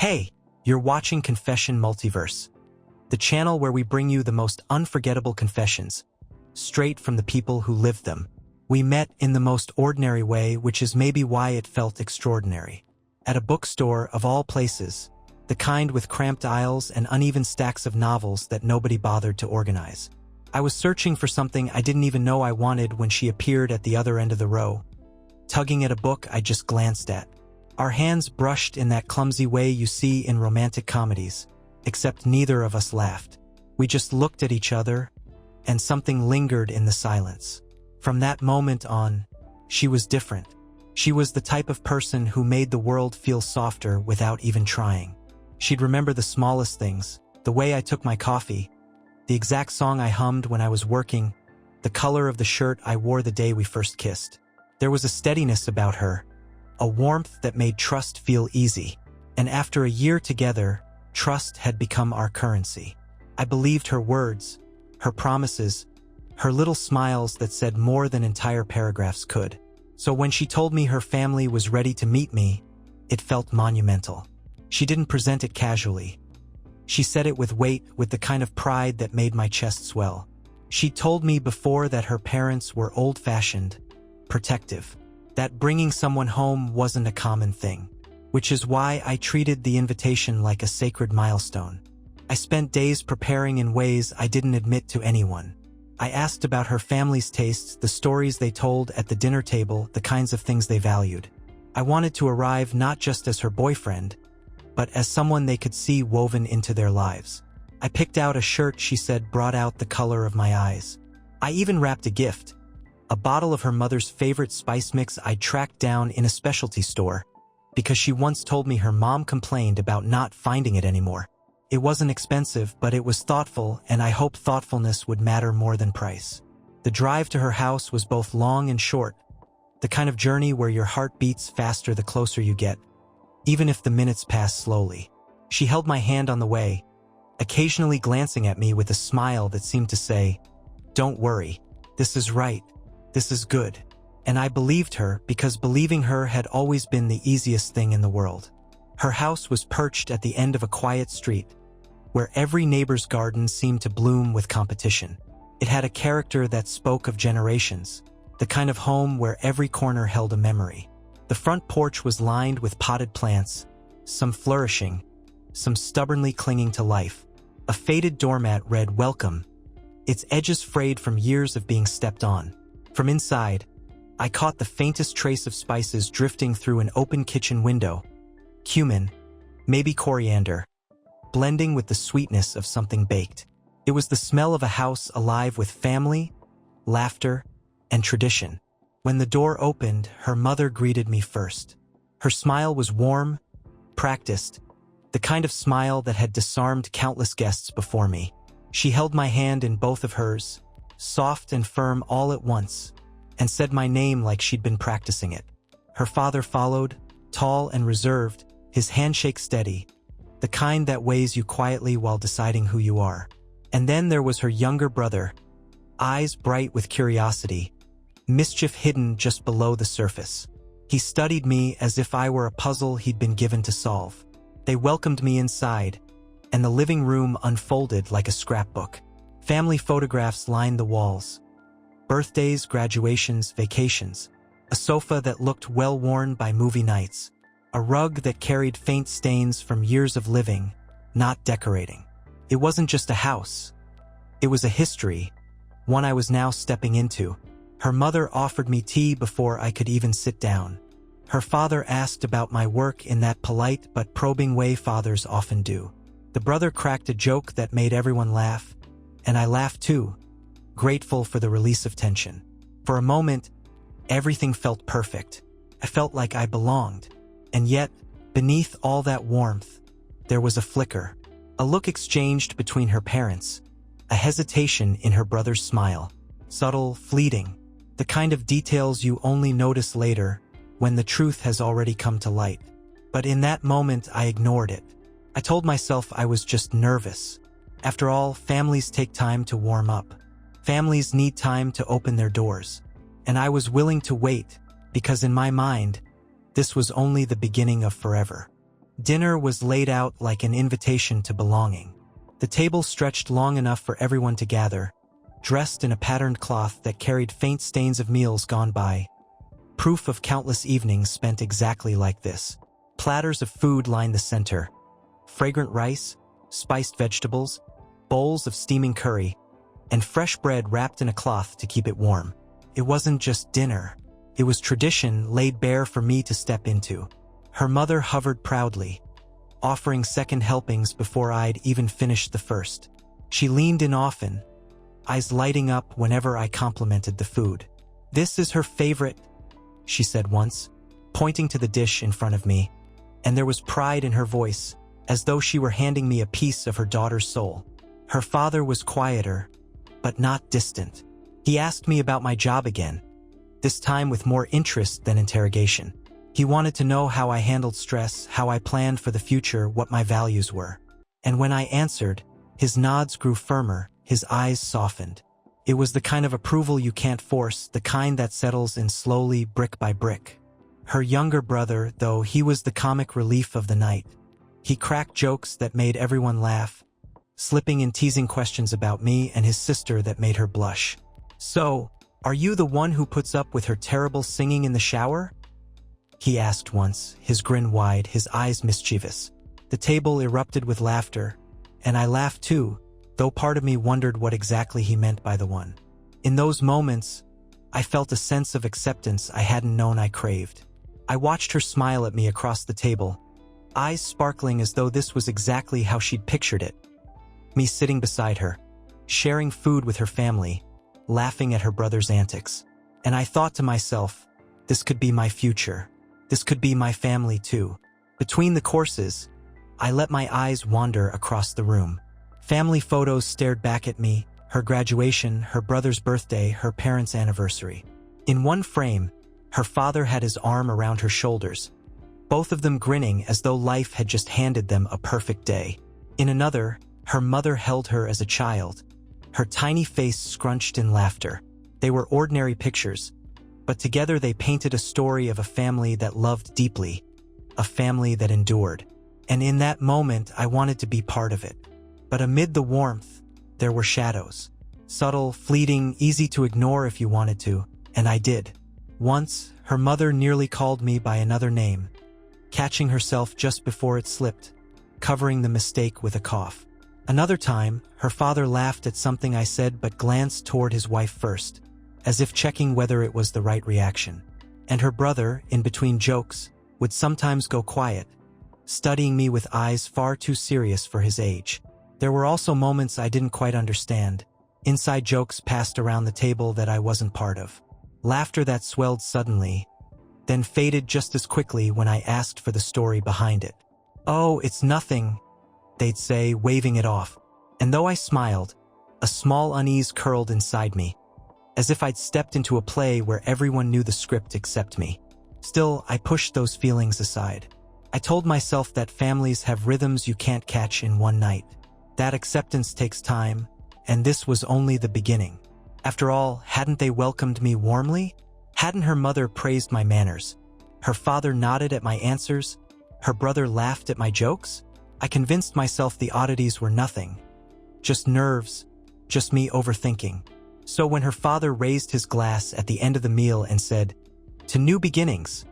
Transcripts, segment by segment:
Hey, you're watching Confession Multiverse, the channel where we bring you the most unforgettable confessions, straight from the people who lived them. We met in the most ordinary way, which is maybe why it felt extraordinary. At a bookstore of all places, the kind with cramped aisles and uneven stacks of novels that nobody bothered to organize. I was searching for something I didn't even know I wanted when she appeared at the other end of the row, tugging at a book I just glanced at. Our hands brushed in that clumsy way you see in romantic comedies, except neither of us laughed. We just looked at each other, and something lingered in the silence. From that moment on, she was different. She was the type of person who made the world feel softer without even trying. She'd remember the smallest things, the way I took my coffee, the exact song I hummed when I was working, the color of the shirt I wore the day we first kissed. There was a steadiness about her, a warmth that made trust feel easy. And after a year together, trust had become our currency. I believed her words, her promises, her little smiles that said more than entire paragraphs could. So when she told me her family was ready to meet me, it felt monumental. She didn't present it casually. She said it with weight, with the kind of pride that made my chest swell. She told me before that her parents were old-fashioned, protective, that bringing someone home wasn't a common thing, which is why I treated the invitation like a sacred milestone. I spent days preparing in ways I didn't admit to anyone. I asked about her family's tastes, the stories they told at the dinner table, the kinds of things they valued. I wanted to arrive not just as her boyfriend, but as someone they could see woven into their lives. I picked out a shirt she said brought out the color of my eyes. I even wrapped a gift, a bottle of her mother's favorite spice mix I tracked down in a specialty store, because she once told me her mom complained about not finding it anymore. It wasn't expensive, but it was thoughtful, and I hoped thoughtfulness would matter more than price. The drive to her house was both long and short, the kind of journey where your heart beats faster the closer you get, even if the minutes pass slowly. She held my hand on the way, occasionally glancing at me with a smile that seemed to say, "Don't worry, this is right, this is good." And I believed her because believing her had always been the easiest thing in the world. Her house was perched at the end of a quiet street, where every neighbor's garden seemed to bloom with competition. It had a character that spoke of generations, the kind of home where every corner held a memory. The front porch was lined with potted plants, some flourishing, some stubbornly clinging to life. A faded doormat read "Welcome," its edges frayed from years of being stepped on. From inside, I caught the faintest trace of spices drifting through an open kitchen window. Cumin, maybe coriander, blending with the sweetness of something baked. It was the smell of a house alive with family, laughter, and tradition. When the door opened, her mother greeted me first. Her smile was warm, practiced, the kind of smile that had disarmed countless guests before me. She held my hand in both of hers, soft and firm all at once, and said my name like she'd been practicing it. Her father followed, tall and reserved, his handshake steady, the kind that weighs you quietly while deciding who you are. And then there was her younger brother, eyes bright with curiosity, mischief hidden just below the surface. He studied me as if I were a puzzle he'd been given to solve. They welcomed me inside, and the living room unfolded like a scrapbook. Family photographs lined the walls. Birthdays, graduations, vacations. A sofa that looked well-worn by movie nights. A rug that carried faint stains from years of living, not decorating. It wasn't just a house. It was a history, one I was now stepping into. Her mother offered me tea before I could even sit down. Her father asked about my work in that polite but probing way fathers often do. The brother cracked a joke that made everyone laugh, and I laughed too, grateful for the release of tension. For a moment, everything felt perfect. I felt like I belonged. And yet, beneath all that warmth, there was a flicker, a look exchanged between her parents, a hesitation in her brother's smile, subtle, fleeting, the kind of details you only notice later when the truth has already come to light. But in that moment, I ignored it. I told myself I was just nervous. After all, families take time to warm up. Families need time to open their doors. And I was willing to wait, because in my mind, this was only the beginning of forever. Dinner was laid out like an invitation to belonging. The table stretched long enough for everyone to gather, dressed in a patterned cloth that carried faint stains of meals gone by. Proof of countless evenings spent exactly like this. Platters of food lined the center. Fragrant rice, spiced vegetables, bowls of steaming curry, and fresh bread wrapped in a cloth to keep it warm. It wasn't just dinner. It was tradition laid bare for me to step into. Her mother hovered proudly, offering second helpings before I'd even finished the first. She leaned in often, eyes lighting up whenever I complimented the food. "This is her favorite," she said once, pointing to the dish in front of me, and there was pride in her voice, as though she were handing me a piece of her daughter's soul. Her father was quieter, but not distant. He asked me about my job again, this time with more interest than interrogation. He wanted to know how I handled stress, how I planned for the future, what my values were. And when I answered, his nods grew firmer, his eyes softened. It was the kind of approval you can't force, the kind that settles in slowly, brick by brick. Her younger brother, though, he was the comic relief of the night. He cracked jokes that made everyone laugh, slipping in teasing questions about me and his sister that made her blush. "So, are you the one who puts up with her terrible singing in the shower?" he asked once, his grin wide, his eyes mischievous. The table erupted with laughter, and I laughed too, though part of me wondered what exactly he meant by the one. In those moments, I felt a sense of acceptance I hadn't known I craved. I watched her smile at me across the table, eyes sparkling as though this was exactly how she'd pictured it. Me sitting beside her, sharing food with her family, laughing at her brother's antics. And I thought to myself, this could be my future. This could be my family too. Between the courses, I let my eyes wander across the room. Family photos stared back at me, her graduation, her brother's birthday, her parents' anniversary. In one frame, her father had his arm around her shoulders, both of them grinning as though life had just handed them a perfect day. In another, her mother held her as a child, her tiny face scrunched in laughter. They were ordinary pictures, but together they painted a story of a family that loved deeply, a family that endured. And in that moment, I wanted to be part of it. But amid the warmth, there were shadows. Subtle, fleeting, easy to ignore if you wanted to, and I did. Once, her mother nearly called me by another name, catching herself just before it slipped, covering the mistake with a cough. Another time, her father laughed at something I said but glanced toward his wife first, as if checking whether it was the right reaction. And her brother, in between jokes, would sometimes go quiet, studying me with eyes far too serious for his age. There were also moments I didn't quite understand, inside jokes passed around the table that I wasn't part of. Laughter that swelled suddenly, then faded just as quickly when I asked for the story behind it. "Oh, it's nothing," they'd say, waving it off. And though I smiled, a small unease curled inside me, as if I'd stepped into a play where everyone knew the script except me. Still, I pushed those feelings aside. I told myself that families have rhythms you can't catch in one night. That acceptance takes time, and this was only the beginning. After all, hadn't they welcomed me warmly? Hadn't her mother praised my manners? Her father nodded at my answers? Her brother laughed at my jokes? I convinced myself the oddities were nothing. Just nerves, just me overthinking. So when her father raised his glass at the end of the meal and said, "To new beginnings,"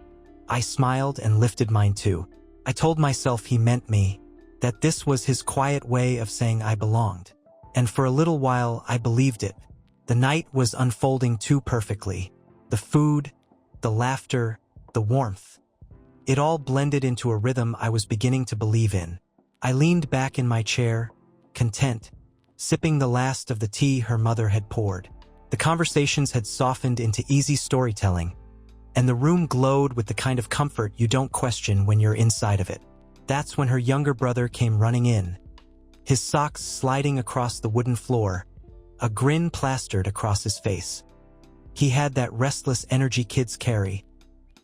I smiled and lifted mine too. I told myself he meant me, that this was his quiet way of saying I belonged. And for a little while, I believed it. The night was unfolding too perfectly. The food, the laughter, the warmth. It all blended into a rhythm I was beginning to believe in. I leaned back in my chair, content, sipping the last of the tea her mother had poured. The conversations had softened into easy storytelling, and the room glowed with the kind of comfort you don't question when you're inside of it. That's when her younger brother came running in, his socks sliding across the wooden floor, a grin plastered across his face. He had that restless energy kids carry,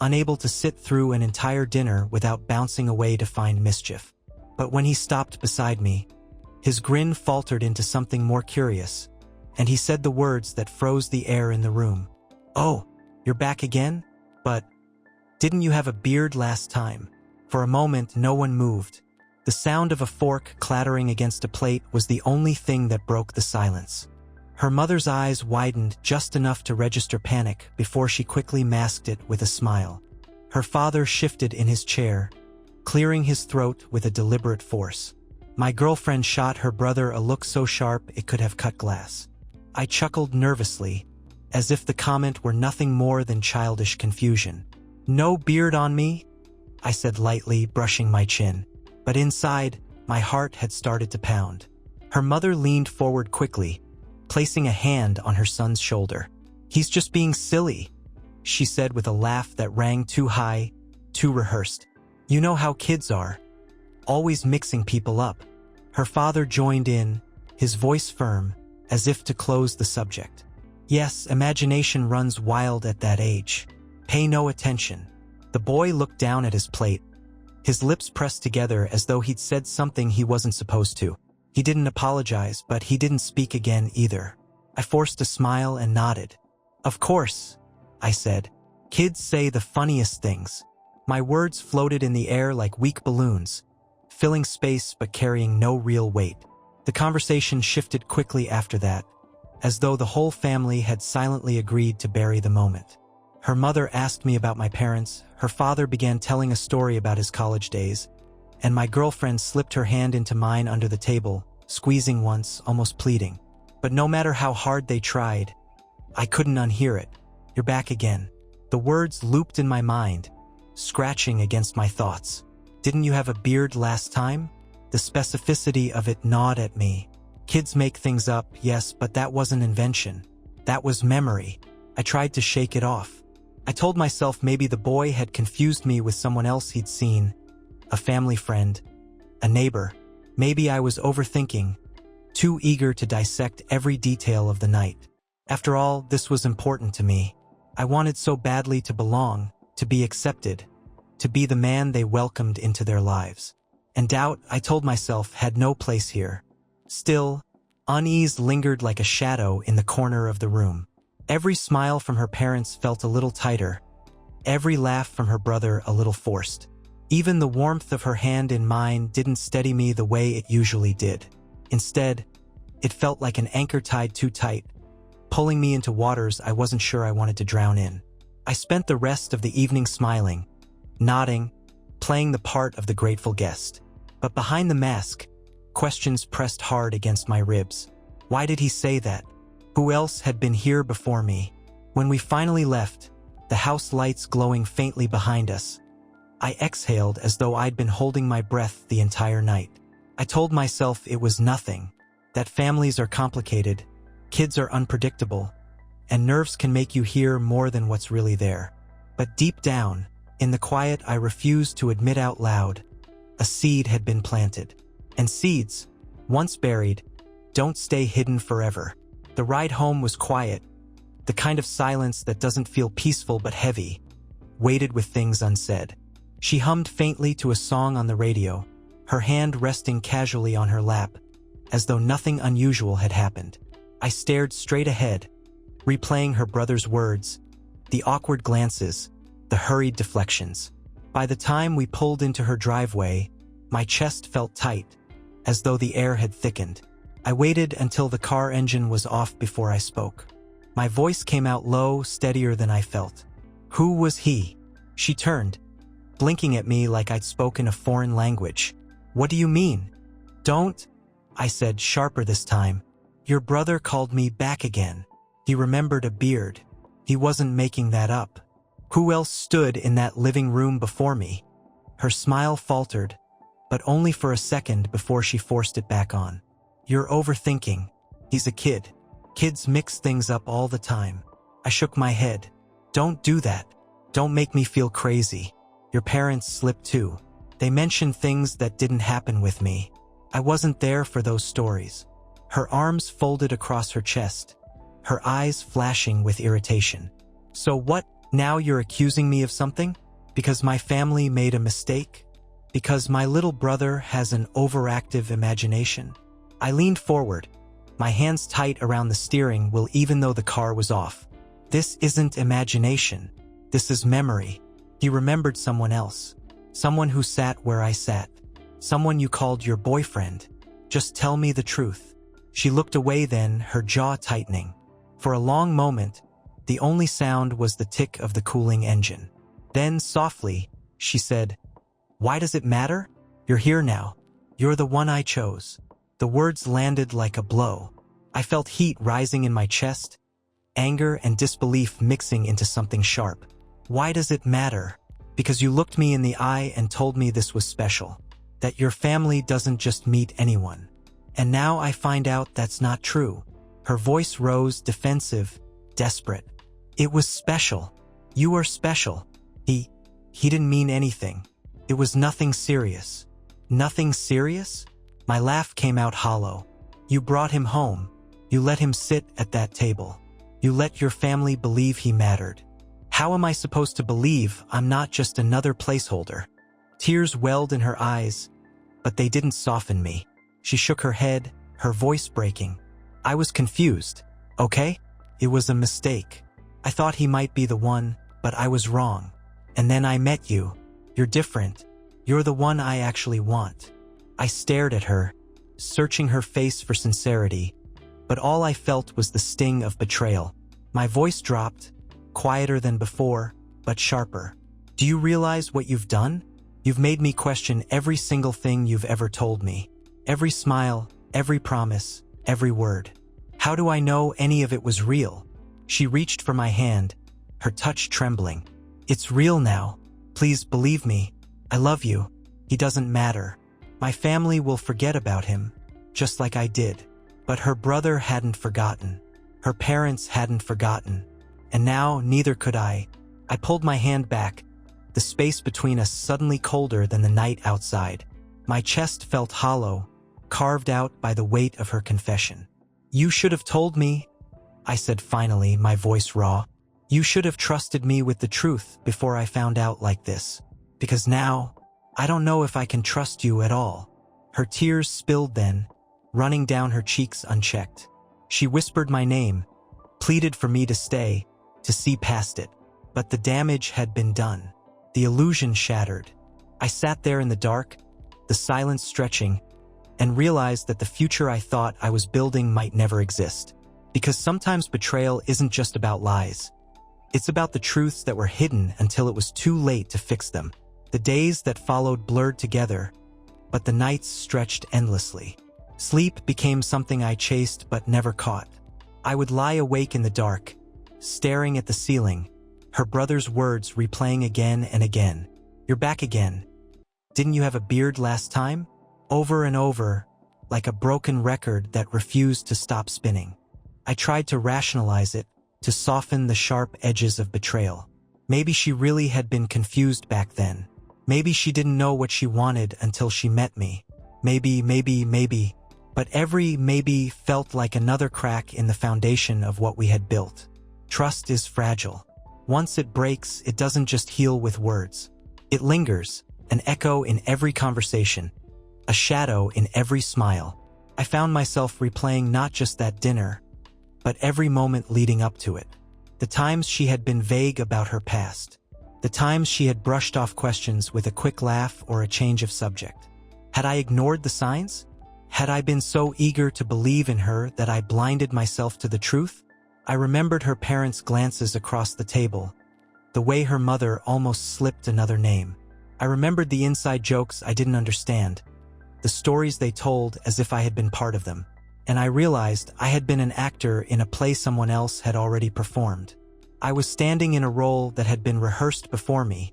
unable to sit through an entire dinner without bouncing away to find mischief. But when he stopped beside me, his grin faltered into something more curious, and he said the words that froze the air in the room. "Oh, you're back again? But didn't you have a beard last time?" For a moment, no one moved. The sound of a fork clattering against a plate was the only thing that broke the silence. Her mother's eyes widened just enough to register panic before she quickly masked it with a smile. Her father shifted in his chair, clearing his throat with a deliberate force. My girlfriend shot her brother a look so sharp it could have cut glass. I chuckled nervously, as if the comment were nothing more than childish confusion. "No beard on me?" I said lightly, brushing my chin. But inside, my heart had started to pound. Her mother leaned forward quickly, placing a hand on her son's shoulder. "He's just being silly," she said with a laugh that rang too high, too rehearsed. "You know how kids are, always mixing people up." Her father joined in, his voice firm, as if to close the subject. "Yes, imagination runs wild at that age. Pay no attention." The boy looked down at his plate, his lips pressed together as though he'd said something he wasn't supposed to. He didn't apologize, but he didn't speak again either. I forced a smile and nodded. "Of course," I said. "Kids say the funniest things." My words floated in the air like weak balloons, filling space but carrying no real weight. The conversation shifted quickly after that, as though the whole family had silently agreed to bury the moment. Her mother asked me about my parents, her father began telling a story about his college days, and my girlfriend slipped her hand into mine under the table, squeezing once, almost pleading. But no matter how hard they tried, I couldn't unhear it. "You're back again." The words looped in my mind, scratching against my thoughts. "Didn't you have a beard last time?" The specificity of it gnawed at me. Kids make things up, yes, but that wasn't invention. That was memory. I tried to shake it off. I told myself maybe the boy had confused me with someone else he'd seen, a family friend, a neighbor. Maybe I was overthinking, too eager to dissect every detail of the night. After all, this was important to me. I wanted so badly to belong, to be accepted, to be the man they welcomed into their lives. And doubt, I told myself, had no place here. Still, unease lingered like a shadow in the corner of the room. Every smile from her parents felt a little tighter, every laugh from her brother a little forced. Even the warmth of her hand in mine didn't steady me the way it usually did. Instead, it felt like an anchor tied too tight, pulling me into waters I wasn't sure I wanted to drown in. I spent the rest of the evening smiling, nodding, playing the part of the grateful guest. But behind the mask, questions pressed hard against my ribs. Why did he say that? Who else had been here before me? When we finally left, the house lights glowing faintly behind us, I exhaled as though I'd been holding my breath the entire night. I told myself it was nothing, that families are complicated, kids are unpredictable, and nerves can make you hear more than what's really there. But deep down, in the quiet I refused to admit out loud, a seed had been planted. And seeds, once buried, don't stay hidden forever. The ride home was quiet, the kind of silence that doesn't feel peaceful but heavy, weighted with things unsaid. She hummed faintly to a song on the radio, her hand resting casually on her lap, as though nothing unusual had happened. I stared straight ahead, replaying her brother's words, the awkward glances, the hurried deflections. By the time we pulled into her driveway, my chest felt tight, as though the air had thickened. I waited until the car engine was off before I spoke. My voice came out low, steadier than I felt. "Who was he?" She turned, blinking at me like I'd spoken a foreign language. "What do you mean?" "Don't," I said, sharper this time. "Your brother called me back again. He remembered a beard. He wasn't making that up. Who else stood in that living room before me?" Her smile faltered, but only for a second before she forced it back on. "You're overthinking. He's a kid. Kids mix things up all the time." I shook my head. "Don't do that. Don't make me feel crazy. Your parents slipped too. They mentioned things that didn't happen with me. I wasn't there for those stories." Her arms folded across her chest, her eyes flashing with irritation. "So what, now you're accusing me of something? Because my family made a mistake? Because my little brother has an overactive imagination?" I leaned forward, my hands tight around the steering wheel even though the car was off. "This isn't imagination. This is memory. He remembered someone else. Someone who sat where I sat. Someone you called your boyfriend. Just tell me the truth. She looked away then, her jaw tightening. For a long moment, the only sound was the tick of the cooling engine. Then, softly, she said, "Why does it matter? You're here now. You're the one I chose." The words landed like a blow. I felt heat rising in my chest, anger and disbelief mixing into something sharp. Why does it matter? Because you looked me in the eye and told me this was special. That your family doesn't just meet anyone. And now I find out that's not true. Her voice rose, defensive, desperate. It was special. You are special. He didn't mean anything. It was nothing serious. Nothing serious? My laugh came out hollow. You brought him home. You let him sit at that table. You let your family believe he mattered. How am I supposed to believe I'm not just another placeholder? Tears welled in her eyes, but they didn't soften me. She shook her head, her voice breaking. I was confused. Okay? It was a mistake. I thought he might be the one, but I was wrong. And then I met you. You're different. You're the one I actually want. I stared at her, searching her face for sincerity, but all I felt was the sting of betrayal. My voice dropped, quieter than before, but sharper. Do you realize what you've done? You've made me question every single thing you've ever told me. Every smile, every promise, every word. How do I know any of it was real? She reached for my hand, her touch trembling. It's real now. Please believe me. I love you. He doesn't matter. My family will forget about him, just like I did. But her brother hadn't forgotten. Her parents hadn't forgotten. And now neither could I. I pulled my hand back, the space between us suddenly colder than the night outside. My chest felt hollow, carved out by the weight of her confession. You should have told me, I said finally, my voice raw. You should have trusted me with the truth before I found out like this. Because now, I don't know if I can trust you at all. Her tears spilled then, running down her cheeks unchecked. She whispered my name, pleaded for me to stay, to see past it. But the damage had been done. The illusion shattered. I sat there in the dark, the silence stretching, and realized that the future I thought I was building might never exist. Because sometimes betrayal isn't just about lies. It's about the truths that were hidden until it was too late to fix them. The days that followed blurred together, but the nights stretched endlessly. Sleep became something I chased but never caught. I would lie awake in the dark, staring at the ceiling, her brother's words replaying again and again. You're back again. Didn't you have a beard last time? Over and over, like a broken record that refused to stop spinning. I tried to rationalize it, to soften the sharp edges of betrayal. Maybe she really had been confused back then. Maybe she didn't know what she wanted until she met me. Maybe. But every maybe felt like another crack in the foundation of what we had built. Trust is fragile. Once it breaks, it doesn't just heal with words. It lingers, an echo in every conversation, a shadow in every smile. I found myself replaying not just that dinner, but every moment leading up to it. The times she had been vague about her past. The times she had brushed off questions with a quick laugh or a change of subject. Had I ignored the signs? Had I been so eager to believe in her that I blinded myself to the truth? I remembered her parents' glances across the table, the way her mother almost slipped another name. I remembered the inside jokes I didn't understand, the stories they told as if I had been part of them. And I realized I had been an actor in a play someone else had already performed. I was standing in a role that had been rehearsed before me,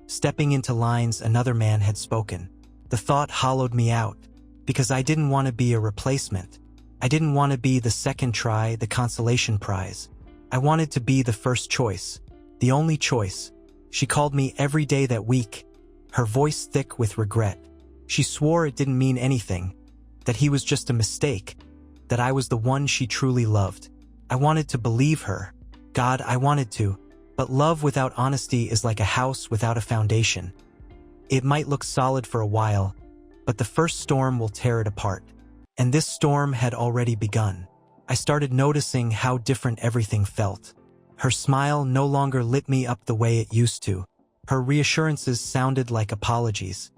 stepping into lines another man had spoken. The thought hollowed me out, because I didn't want to be a replacement. I didn't want to be the second try, the consolation prize. I wanted to be the first choice, the only choice. She called me every day that week, her voice thick with regret. She swore it didn't mean anything, that he was just a mistake, that I was the one she truly loved. I wanted to believe her. God, I wanted to. But love without honesty is like a house without a foundation. It might look solid for a while, but the first storm will tear it apart. And this storm had already begun. I started noticing how different everything felt. Her smile no longer lit me up the way it used to. Her reassurances sounded like apologies,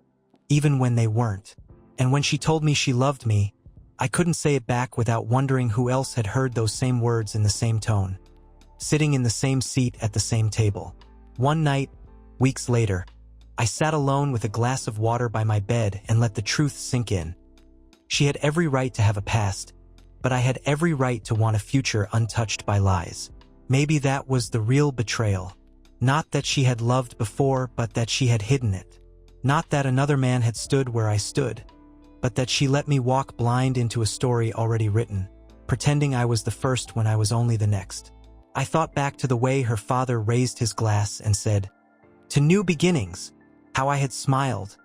even when they weren't. And when she told me she loved me, I couldn't say it back without wondering who else had heard those same words in the same tone, sitting in the same seat at the same table. One night, weeks later, I sat alone with a glass of water by my bed and let the truth sink in. She had every right to have a past, but I had every right to want a future untouched by lies. Maybe that was the real betrayal. Not that she had loved before, but that she had hidden it. Not that another man had stood where I stood, but that she let me walk blind into a story already written, pretending I was the first when I was only the next. I thought back to the way her father raised his glass and said, "To new beginnings," how I had smiled,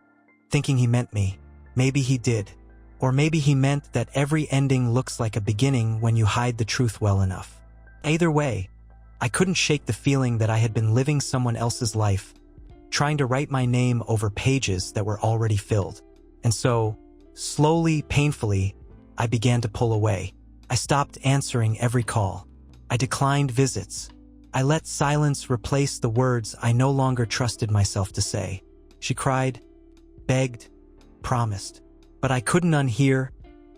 thinking he meant me. Maybe he did. Or maybe he meant that every ending looks like a beginning when you hide the truth well enough. Either way, I couldn't shake the feeling that I had been living someone else's life, trying to write my name over pages that were already filled. And so, slowly, painfully, I began to pull away. I stopped answering every call. I declined visits. I let silence replace the words I no longer trusted myself to say. She cried, begged, promised. But I couldn't unhear,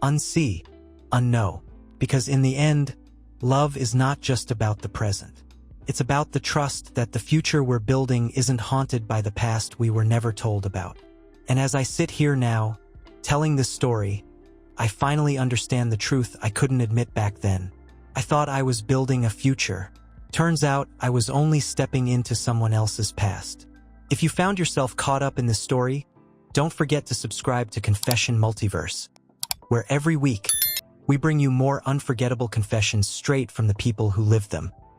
unsee, unknow. Because in the end, love is not just about the present. It's about the trust that the future we're building isn't haunted by the past we were never told about. And as I sit here now, telling this story, I finally understand the truth I couldn't admit back then. I thought I was building a future. Turns out I was only stepping into someone else's past. If you found yourself caught up in this story, don't forget to subscribe to Confession Multiverse, where every week we bring you more unforgettable confessions straight from the people who lived them.